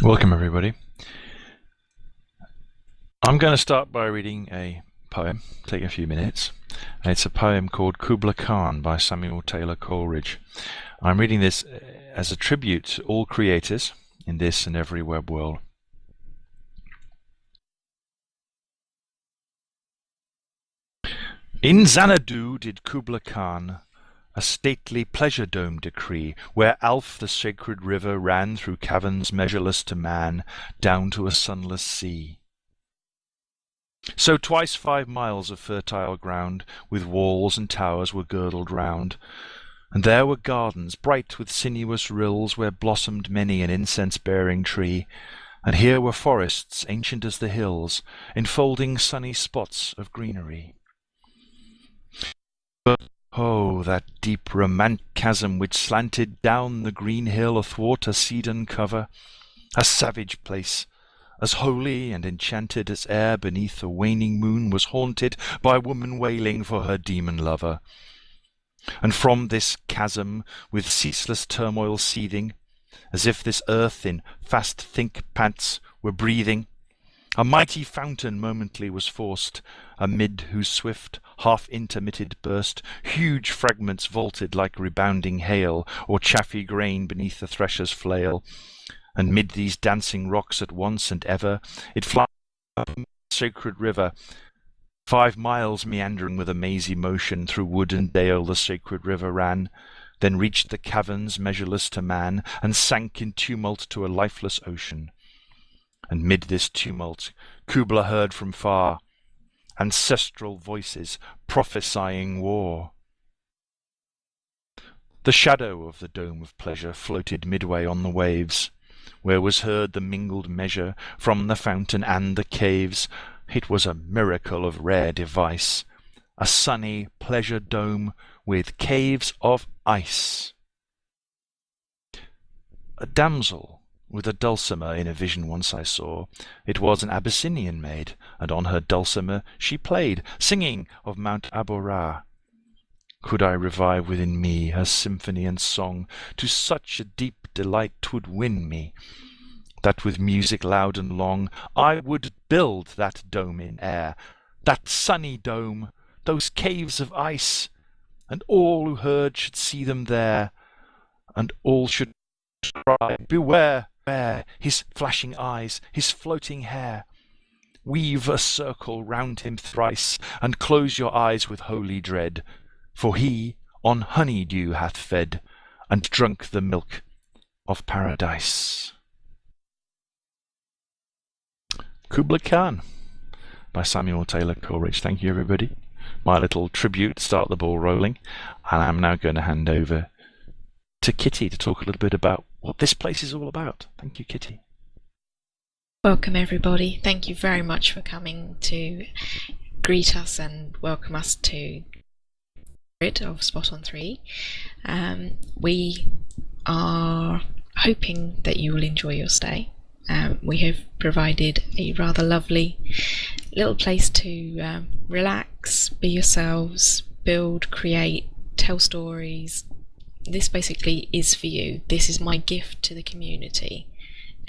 Welcome, everybody. I'm going to start by reading a poem, take a few minutes. It's a poem called Kubla Khan by Samuel Taylor Coleridge. I'm reading this as a tribute to all creators in this and every web world. In Xanadu did Kubla Khan a stately pleasure dome decree, where Alph the sacred river ran through caverns measureless to man, down to a sunless sea. So twice 5 miles of fertile ground, with walls and towers, were girdled round, and there were gardens bright with sinuous rills, where blossomed many an incense-bearing tree, and here were forests ancient as the hills, enfolding sunny spots of greenery. But oh, that deep romantic chasm which slanted down the green hill athwart a cedarn cover, a savage place, as holy and enchanted as e'er beneath a waning moon was haunted by woman wailing for her demon lover. And from this chasm, with ceaseless turmoil seething, as if this earth in fast think pants were breathing, a mighty fountain momently was forced, amid whose swift, half-intermitted burst huge fragments vaulted like rebounding hail, or chaffy grain beneath the thresher's flail. And mid these dancing rocks at once and ever it flowed up a sacred river, 5 miles meandering with a mazy motion, through wood and dale the sacred river ran, then reached the caverns measureless to man, and sank in tumult to a lifeless ocean. And mid this tumult Kubla heard from far ancestral voices prophesying war. The shadow of the dome of pleasure floated midway on the waves, where was heard the mingled measure from the fountain and the caves. It was a miracle of rare device, a sunny pleasure dome with caves of ice. A damsel with a dulcimer in a vision once I saw. It was an Abyssinian maid, and on her dulcimer she played, singing of Mount Abora. Could I revive within me her symphony and song, to such a deep delight 'twould win me, that with music loud and long I would build that dome in air, that sunny dome, those caves of ice, and all who heard should see them there, and all should cry, beware, beware, his flashing eyes, his floating hair. Weave a circle round him thrice, and close your eyes with holy dread, for he on honey-dew hath fed, and drunk the milk of paradise. Kubla Khan by Samuel Taylor Coleridge. Thank you, everybody. My little tribute to start the ball rolling, and I'm now going to hand over to Kitty to talk a little bit about what this place is all about. Thank you, Kitty. Welcome, everybody. Thank you very much for coming to greet us and welcome us to Grid of Spot on 3. We are hoping that you will enjoy your stay. We have provided a rather lovely little place to relax, be yourselves, build, create, tell stories. This basically is for you. This is my gift to the community.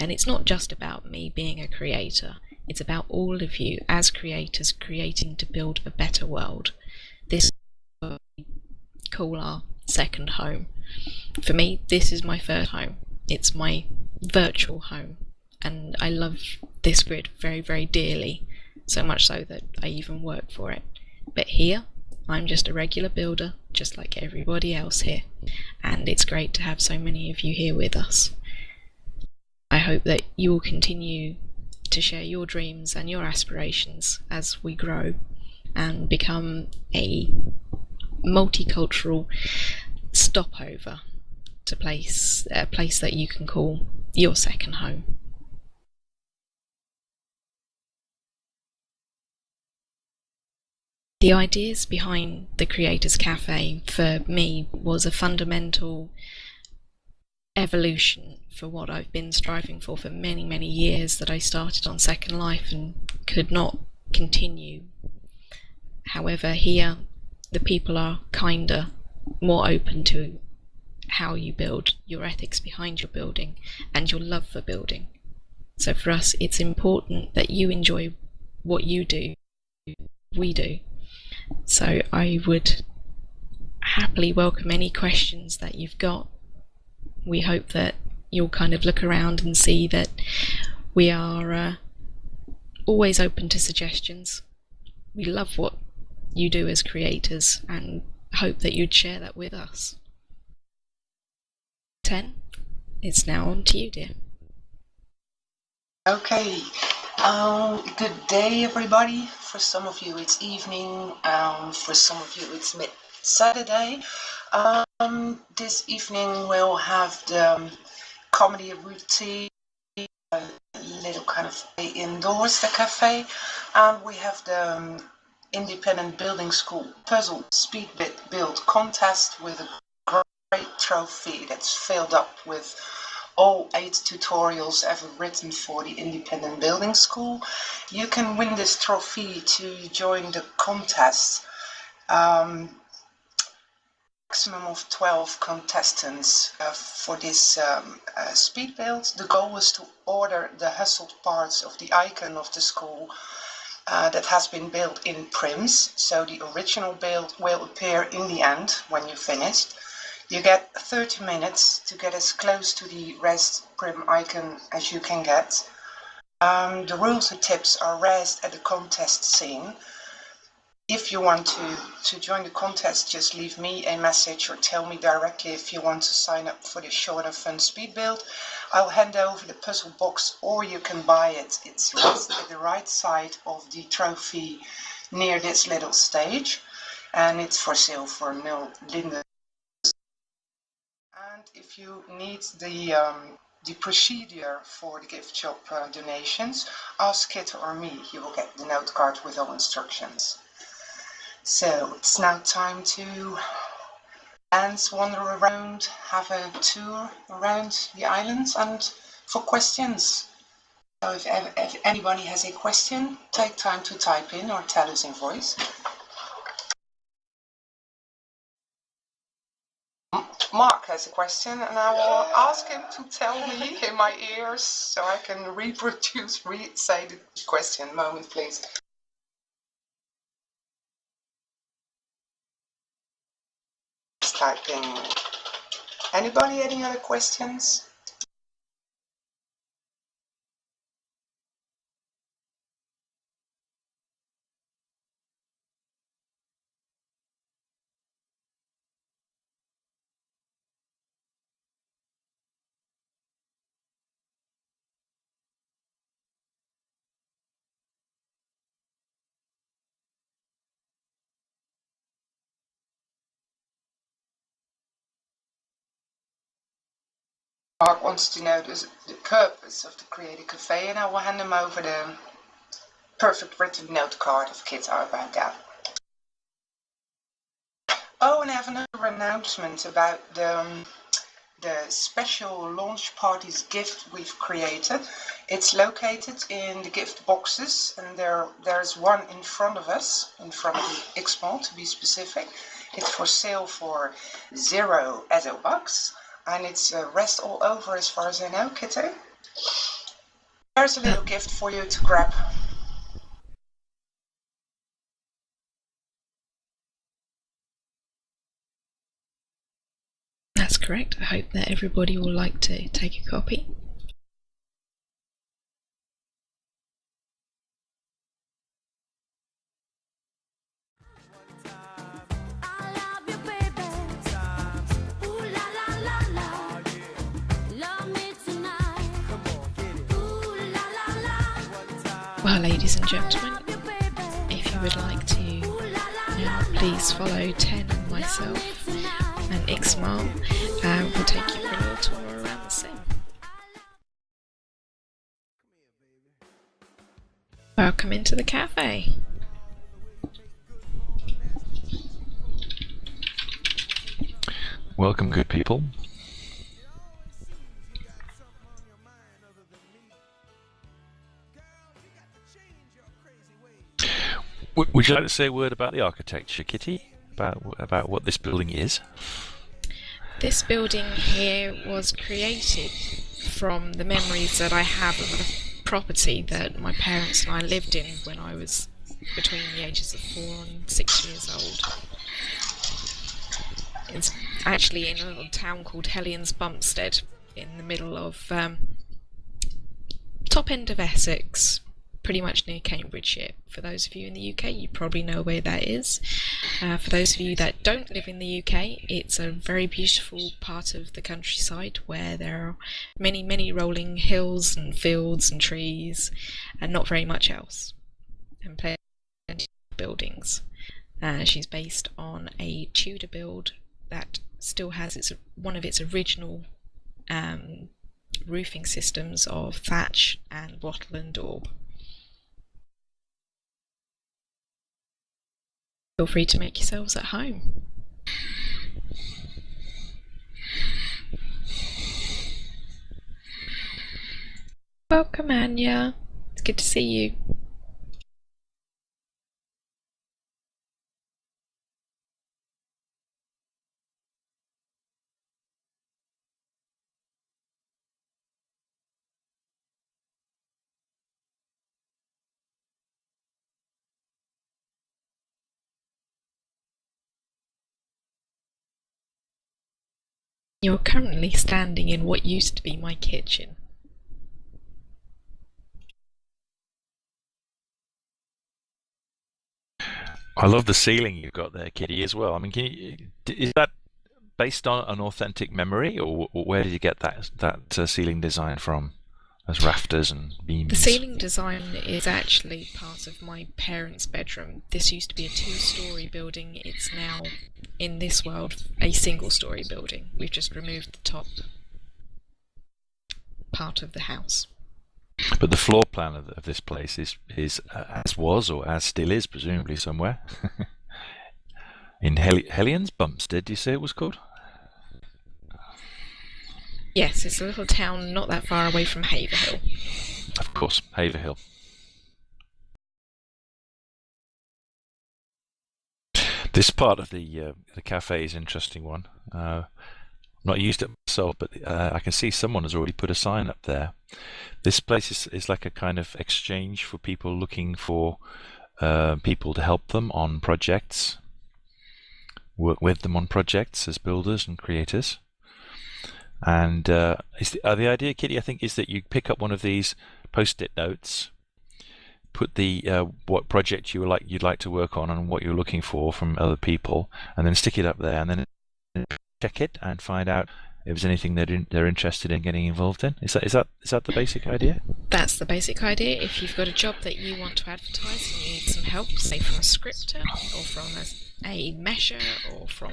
And it's not just about me being a creator. It's about all of you as creators creating to build a better world. This is what we call our second home. For me, this is my first home. It's my virtual home. And I love this grid very, very dearly. So much so that I even work for it. But here, I'm just a regular builder, just like everybody else here. And it's great to have so many of you here with us. I hope that you will continue to share your dreams and your aspirations as we grow and become a multicultural stopover to a place that you can call your second home. The ideas behind the Creators Cafe for me was a fundamental evolution for what I've been striving for many, many years, that I started on Second Life and could not continue. However, here the people are kinder, more open to how you build, your ethics behind your building, and your love for building. So for us, it's important that you enjoy what you do, we do. So I would happily welcome any questions that you've got. We hope that you'll kind of look around and see that we are always open to suggestions. We love what you do as creators and hope that you'd share that with us. 10, it's now on to you, dear. Okay, good day everybody. For some of you it's evening, for some of you it's mid-Saturday. This evening we'll have the comedy routine, a little kind of indoors, the cafe, and we have the Independent Building School Puzzle Speed Build contest with a great trophy that's filled up with all 8 tutorials ever written for the Independent Building School. You can win this trophy to join the contest. Maximum of 12 contestants for this speed build. The goal is to order the hustled parts of the icon of the school that has been built in Prims. So the original build will appear in the end when you're finished. You get 30 minutes to get as close to the rest Prim icon as you can get. The rules and tips are raised at the contest scene. If you want to join the contest, just leave me a message or tell me directly if you want to sign up for the short and fun speed build. I'll hand over the puzzle box or you can buy it. It's at the right side of the trophy near this little stage. And it's for sale for nil Linden. And if you need the procedure for the gift shop donations, ask Kit or me. You will get the note card with all instructions. So it's now time to dance, wander around, have a tour around the islands and for questions. So if anybody has a question, take time to type in or tell us in voice. Mark has a question and I will ask him to tell me in my ears so I can say the question. Moment, please. Typing. Anybody, any other questions? Mark wants to know the purpose of the Creator Cafe, and I will hand him over the perfect written note card of Kit about that. Oh, and I have another announcement about the special launch parties gift we've created. It's located in the gift boxes, and there's one in front of us, in front of the Expo to be specific. It's for sale for 0 Edo bucks. And it's rest all over as far as I know, Kitty. There's a little gift for you to grab. That's correct. I hope that everybody will like to take a copy. Well, ladies and gentlemen, if you would like to now, please follow 10 and myself and Ixmal. We'll take you for a little tour around the sim. Welcome into the cafe. Welcome, good people. Would you like to say a word about the architecture, Kitty? About what this building is? This building here was created from the memories that I have of property that my parents and I lived in when I was between the ages of 4 and 6 years old. It's actually in a little town called Hellions Bumpstead, in the middle of top end of Essex, pretty much near Cambridgeshire. For those of you in the UK, you probably know where that is. For those of you that don't live in the UK, it's a very beautiful part of the countryside where there are many, many rolling hills and fields and trees, and not very much else, and plenty of buildings. She's based on a Tudor build that still has one of its original roofing systems of thatch and wattle and daub. Feel free to make yourselves at home. Welcome, Anya. It's good to see you. You're currently standing in what used to be my kitchen. I love the ceiling you've got there, Kitty, as well. I mean, is that based on an authentic memory, or where did you get that ceiling design from? Those rafters and beams. The ceiling design is actually part of my parents' bedroom. This used to be a 2-story building. It's now, in this world, a single-story building. We've just removed the top part of the house. But the floor plan of this place is as was, or as still is, presumably somewhere in Hellions Bumpstead. Do you say it was called? Yes, it's a little town not that far away from Haverhill. Of course, Haverhill. This part of the cafe is an interesting one. I've not used it myself, but I can see someone has already put a sign up there. This place is like a kind of exchange for people looking for people to help them on projects, work with them on projects as builders and creators. And the idea, Kitty, I think, is that you pick up one of these post-it notes, put the what project you'd like to work on and what you're looking for from other people, and then stick it up there, and then check it and find out if there's anything they're interested in getting involved in. Is that the basic idea? That's the basic idea. If you've got a job that you want to advertise and you need some help, say from a scripter or from a mesher or from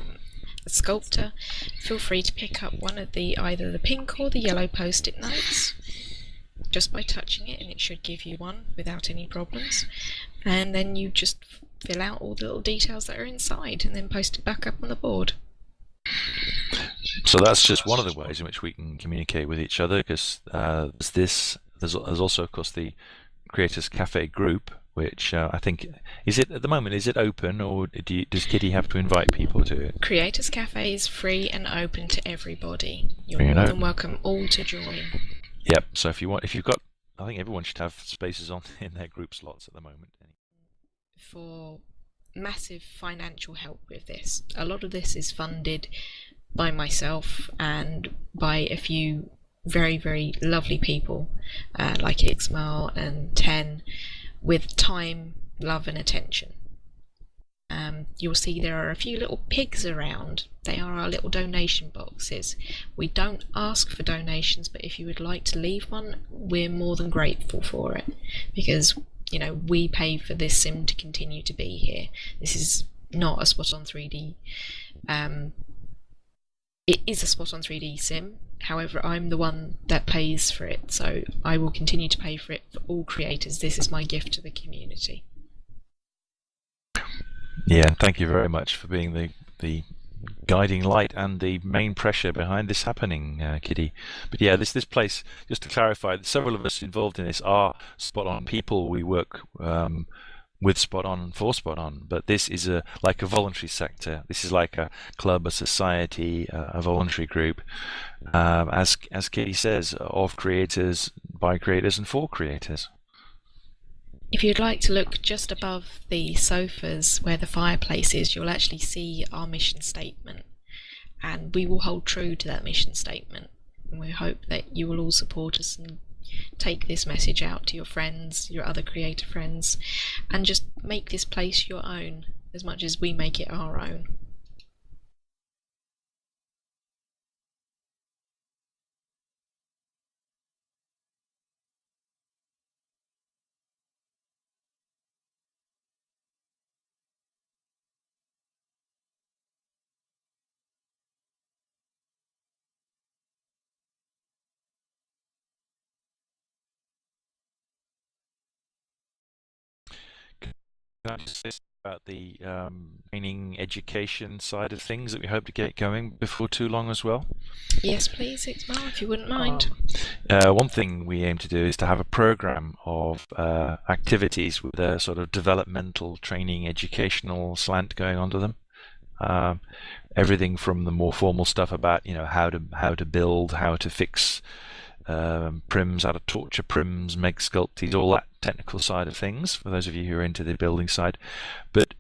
a sculptor, feel free to pick up one of either the pink or the yellow post-it notes just by touching it, and it should give you one without any problems. And then you just fill out all the little details that are inside and then post it back up on the board. So that's just one of the ways in which we can communicate with each other, because there's also, of course, the Creators Cafe group, which I think, is it at the moment, is it open, or does Kitty have to invite people to it? Creators Cafe is free and open to everybody. You're more than welcome all to join. Yep. So if you've got, I think everyone should have spaces on in their group slots at the moment. For massive financial help with this, a lot of this is funded by myself and by a few very, very lovely people like Ixmal and Ten, with time, love and attention. You'll see there are a few little pigs around. They are our little donation boxes. We don't ask for donations, but if you would like to leave one, we're more than grateful for it, because we pay for this sim to continue to be here. This is not a Spot on 3D. It is a Spot on 3D sim. However, I'm the one that pays for it, so I will continue to pay for it for all creators. This is my gift to the community. Yeah, thank you very much for being the guiding light and the main pressure behind this happening, Kitty. But yeah, this place, just to clarify, several of us involved in this are Spot On people. We work with Spot On and for Spot On, but this is like a voluntary sector. This is like a club, a society, a voluntary group, as Kitty says, of creators, by creators and for creators. If you'd like to look just above the sofas where the fireplace is, you'll actually see our mission statement, and we will hold true to that mission statement. And we hope that you will all support us and take this message out to your friends, your other creator friends, and just make this place your own as much as we make it our own. Can I just say about the training education side of things that we hope to get going before too long as well? Yes, please, Ixmal, if you wouldn't mind. One thing we aim to do is to have a program of activities with a sort of developmental training educational slant going onto them. Everything from the more formal stuff about how to build, how to fix prims, how to torture prims, make sculpties, all that technical side of things for those of you who are into the building side, but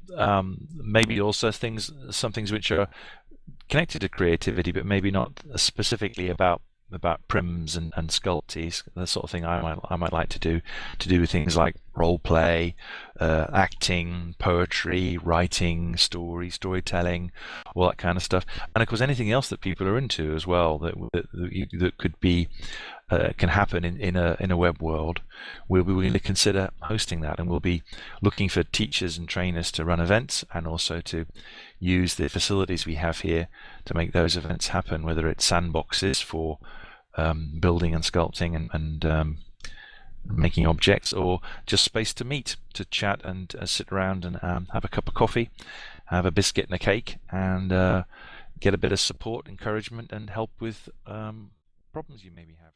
maybe also some things which are connected to creativity, but maybe not specifically about prims and sculpties, the sort of thing I might like to do with things like role play, acting, poetry, writing, storytelling, all that kind of stuff, and of course anything else that people are into as well that could be can happen in a web world. We'll be willing to consider hosting that, and we'll be looking for teachers and trainers to run events and also to use the facilities we have here to make those events happen, whether it's sandboxes for building and sculpting and making objects, or just space to meet, to chat and sit around and have a cup of coffee, have a biscuit and a cake, and get a bit of support, encouragement, and help with problems you may be having.